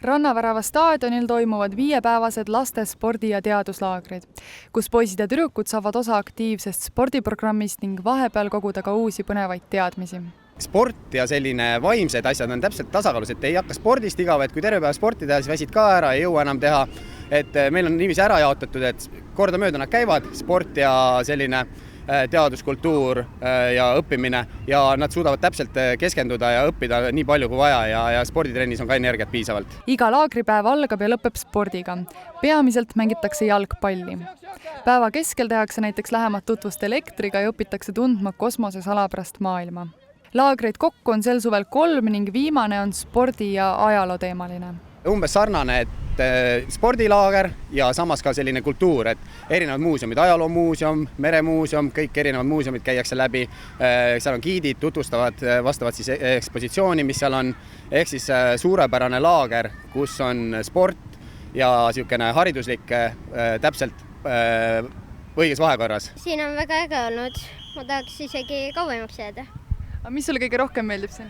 Rannavärava staadionil toimuvad 5-päevased laste spordi- ja teaduslaagrid, kus poisid ja tüdrukud saavad osa aktiivsest spordiprogrammist ning vahepeal koguda ka uusi põnevaid teadmisi. Sport ja selline vaimsed asjad on täpselt tasakaalus, et ei hakka spordist igav, et kui terve päev sporti teha, siis väsid ka ära, ei jõua enam teha. Et meil on niiviisi ära jaotatud, et kordamööda nad käivad, sport ja selline teaduskultuur ja õppimine ja nad suudavad täpselt keskenduda ja õppida nii palju kui vaja ja sporditrennis on ka energiat piisavalt. Iga laagripäev algab ja lõpeb spordiga. Peamiselt mängitakse jalgpalli. Päeva keskel tehakse näiteks lähemat tutvust elektriga ja õpitakse tundma kosmose salapärast maailma. Laagreid kokku on sel suvel 3 ning viimane on spordi- ja ajaloo teemaline. Umbes sarnane, et spordilaager ja samas ka selline kultuur, et erinevad muuseumid, ajaloomuuseum, meremuuseum, kõik erinevad muuseumid käiakse läbi, seal on giidid, tutvustavad vastavalt siis ekspositsiooni, mis seal on, ehk siis suurepärane laager, kus on sport ja niisugune hariduslik täpselt õiges vahekorras. Siin on väga äge olnud, ma tahaks isegi kauemaks jääda. Mis sulle kõige rohkem meeldib siin?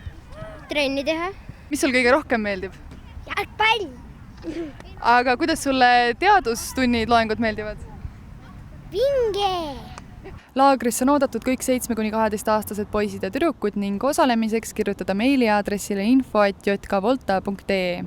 Trenni teha. Mis sul kõige rohkem meeldib? Jalgpall! Aga kuidas sulle teadustunnid, loengud meeldivad? Vinge! Laagrisse on oodatud kõik 7–12-aastased poisid ja tüdrukud ning osalemiseks kirjutada meiliaadressile info@jkvolta.ee.